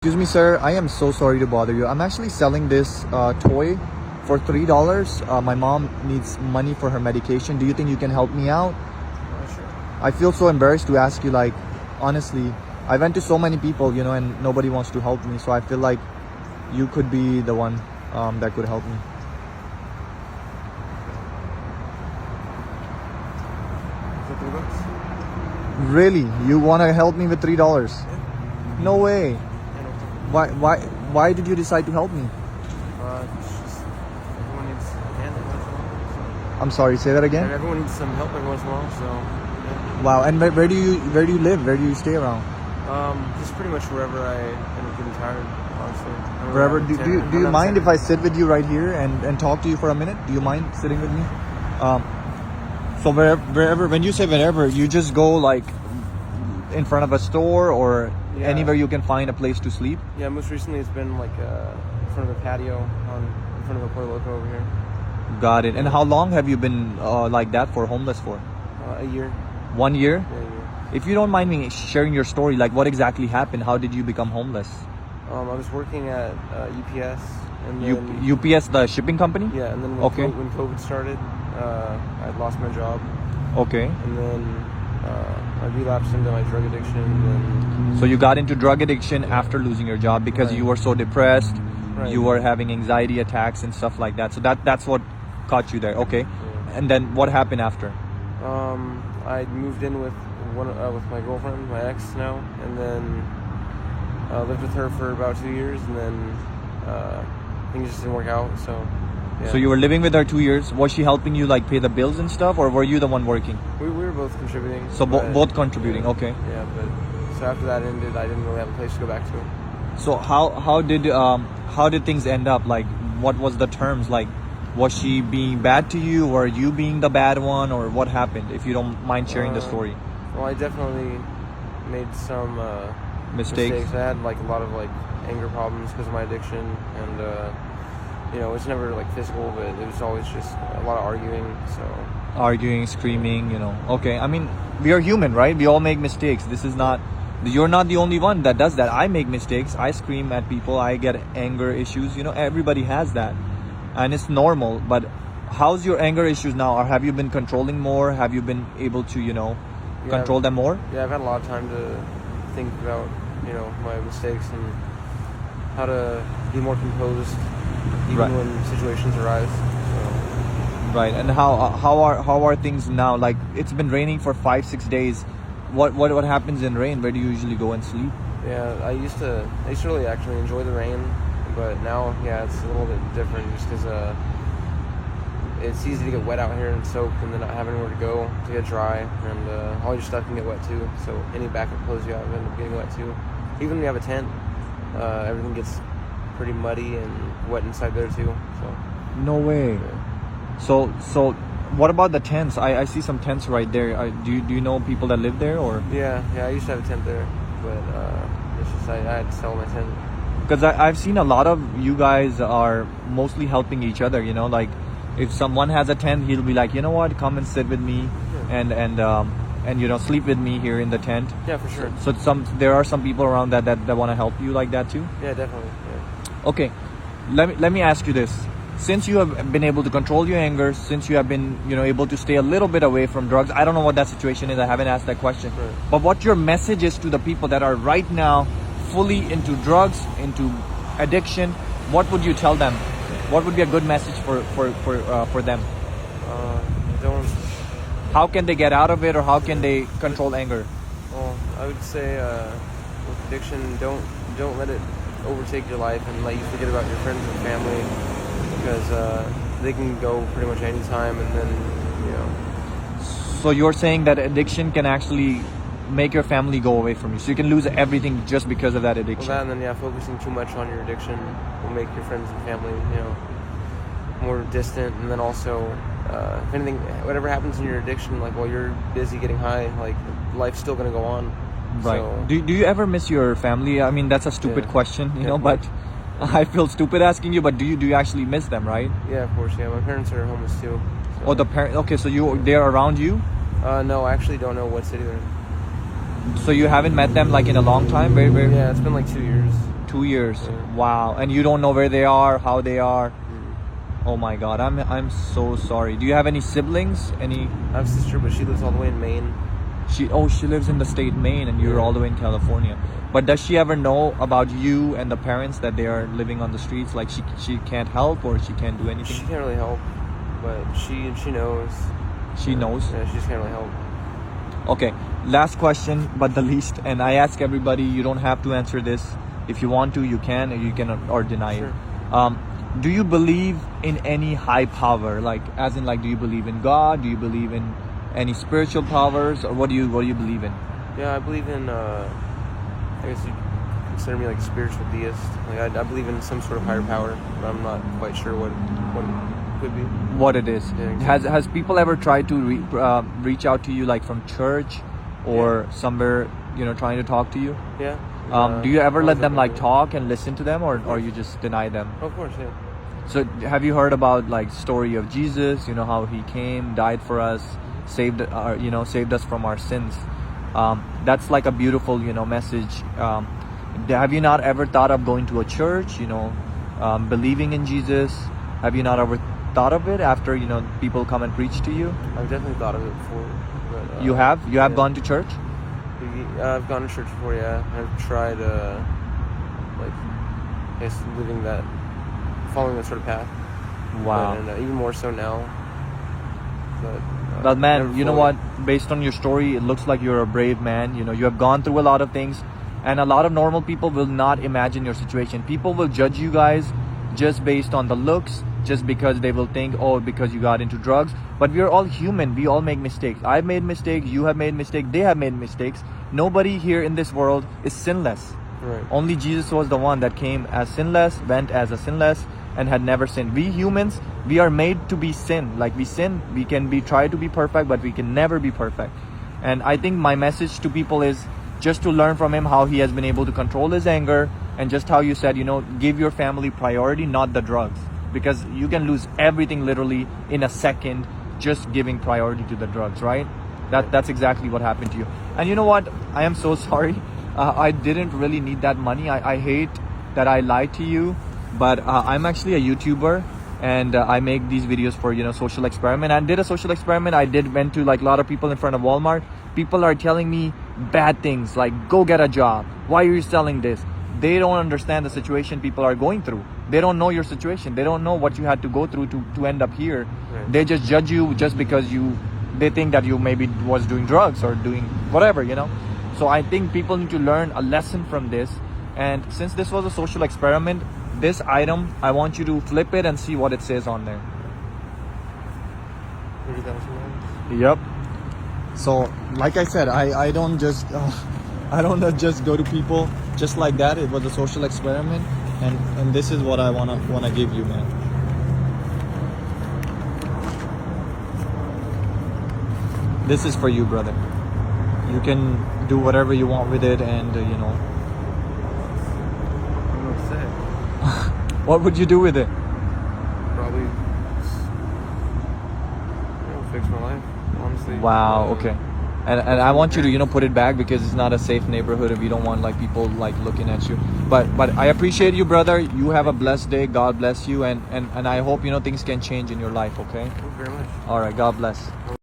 Excuse me, sir. I am so sorry to bother you. I'm actually selling this toy for $3. My mom needs money for her medication. Do you think you can help me out? Sure. I feel so embarrassed to ask you, like, honestly. I went to so many people, and nobody wants to help me. So I feel like you could be the one that could help me. Is that $3? Really? You want to help me with $3? Yeah. No way. Yeah, no problem. Why did you decide to help me? It's just everyone needs a hand every once in a while. I'm sorry, say that again? Everyone needs some help every once in a while, so yeah. Wow, and where do you live? Where do you stay around? Just pretty much wherever I end up getting tired, honestly. Wherever. Do you mind if I sit with you right here and talk to you for a minute? Do you mind sitting with me? So wherever, when you say wherever, you just go like in front of a store or anywhere you can find a place to sleep? Yeah, most recently it's been like in front of a patio in front of a Pollo Loco over here. Got it. And how long have you been like that for, homeless for? A year. 1 year? Yeah, a year. If you don't mind me sharing your story, like what exactly happened? How did you become homeless? I was working at UPS. And then, UPS, the shipping company? Yeah, and then when COVID started, I lost my job. Okay. And then I relapsed into my drug addiction. And so you got into drug addiction after losing your job because you were so depressed. Right. You were having anxiety attacks and stuff like that. So that's what caught you there. Okay. Yeah. And then what happened after? I moved in with my girlfriend, my ex now, and then lived with her for about 2 years, and then things just didn't work out. So yeah. So you were living with her 2 years. Was she helping you like pay the bills and stuff, or were you the one working? We were both contributing. So both contributing. Okay. Yeah, but so after that ended, I didn't really have a place to go back to. So how did things end up? Like, what was the terms? Like, was she being bad to you, or you being the bad one, or what happened? If you don't mind sharing the story. Well, I definitely made some mistakes. I had like a lot of like anger problems because of my addiction, and it's never like physical, but it was always just a lot of arguing. So arguing, screaming, Okay, I mean, we are human, right? We all make mistakes. You're not the only one that does that. I make mistakes. I scream at people. I get anger issues. Everybody has that, and it's normal. But how's your anger issues now? Or have you been controlling more? Have you been able to, control them more? Yeah, I've had a lot of time to think about, my mistakes and how to be more composed, even when situations arise. So. Right. And how are things now? Like, it's been raining for 5-6 days. What happens in rain? Where do you usually go and sleep? Yeah, I used to really actually enjoy the rain, but now, it's a little bit different just because it's easy to get wet out here and soak and then not have anywhere to go to get dry, and all your stuff can get wet too, so any backup clothes you have end up getting wet too. Even when you have a tent, everything gets pretty muddy and wet inside there too. So. No way. Yeah. So what about the tents? I see some tents right there. Do you know people that live there, or? Yeah, I used to have a tent there, but it's just I had to sell my tent. Because I've seen a lot of you guys are mostly helping each other. Like if someone has a tent, he'll be like, you know what, come and sit with me, and sleep with me here in the tent. Yeah, for sure. So there are some people around that want to help you like that too. Yeah, definitely. Yeah. Okay, let me ask you this. Since you have been able to control your anger, since you have been, able to stay a little bit away from drugs, I don't know what that situation is. I haven't asked that question. Right. But what your message is to the people that are right now fully into drugs, into addiction, what would you tell them? What would be a good message for them? Don't. How can they get out of it, or how can they control anger? Well, I would say with addiction, don't let it overtake your life and let you forget about your friends and family, because they can go pretty much any time, and then So you're saying that addiction can actually make your family go away from you, so you can lose everything just because of that addiction. Well, that, and then focusing too much on your addiction will make your friends and family more distant, and then also if anything, whatever happens in your addiction, like while you're busy getting high, like life's still gonna go on. Right. So, do you ever miss your family? I mean, that's a stupid question, but I feel stupid asking you, but do you actually miss them, right? Yeah, of course. Yeah, my parents are homeless too. So. Oh, the parent. Okay, so they're around you? No, I actually don't know what city they're in. So you haven't met them like in a long time? Very. Yeah, it's been like 2 years. 2 years. Yeah. Wow. And you don't know where they are, how they are. Mm. Oh my God. I'm so sorry. Do you have any siblings? Any? I have a sister, but she lives all the way in Maine. She lives in the state Maine, and you're Yeah. all the way in California. But does she ever know about you and the parents that they are living on the streets? Like she can't help, or she can't do She anything? can't really help, but she knows. She knows. Yeah, she just can't really help. Okay, last question, but the least, and I ask everybody, you don't have to answer this. If you want to, you can, or you can, or deny Sure. it. Do you believe in any high power? Like, as in, like, do you believe in God? Do you believe in any spiritual powers, or what do you believe in? Yeah, I believe in. I guess you consider me like a spiritual deist. Like I believe in some sort of higher power, but I'm not quite sure what it could be. What it is? Yeah, exactly. Has people ever tried to reach out to you, like from church or somewhere, trying to talk to you? Yeah. Do you ever let them like open to talk and listen to them, or you just deny them? it. Of course, yeah. So have you heard about like story of Jesus? You know how he came, died for us, saved us from our sins. That's like a beautiful message. Have you not ever thought of going to a church? Believing in Jesus. Have you not ever thought of it after people come and preach to you? I've definitely thought of it before. But, You have yeah. gone to church? I've gone to church before. Yeah, I've tried like I guess following that sort of path. Wow. And even more so now. But man, never you know fully. what? Based on your story, it looks like you're a brave man. You have gone through a lot of things, and a lot of normal people will not imagine your situation. People will judge you guys just based on the looks, just because they will think, oh, because you got into drugs. But we're all human. We all make mistakes. I've made mistakes. You have made mistakes. They have made mistakes. Nobody here in this world is sinless. Right. Only Jesus was the one that came as sinless, went as a sinless, and had never sinned. We humans, we are made to be sin. Like we sin, we can try to be perfect, but we can never be perfect. And I think my message to people is just to learn from him how he has been able to control his anger, and just how you said, give your family priority, not the drugs. Because you can lose everything literally in a second just giving priority to the drugs, right? That's exactly what happened to you. And you know what? I am so sorry. I didn't really need that money. I hate that I lied to you, but I'm actually a YouTuber, and I make these videos for social experiment. I did a social experiment. Went to like a lot of people in front of Walmart. People are telling me bad things like, go get a job. Why are you selling this? They don't understand the situation people are going through. They don't know your situation. They don't know what you had to go through to end up here. Right. They just judge you just because they think that you maybe was doing drugs or doing whatever. So I think people need to learn a lesson from this. And since this was a social experiment, this item, I want you to flip it and see what it says on there. $30,000. Yep. So like I said, I don't just just go to people just like that. It was a social experiment, and this is what I wanna give you, man. This is for you, brother. You can do whatever you want with it, and I don't know what to say. what would you do with it? Probably fix my life, honestly. Wow. Okay. And I want you to put it back, because it's not a safe neighborhood if you don't want like people like looking at you. But I appreciate you, brother. You have a blessed day. God bless you, and I hope things can change in your life. Okay. Thank you very much. All right. God bless.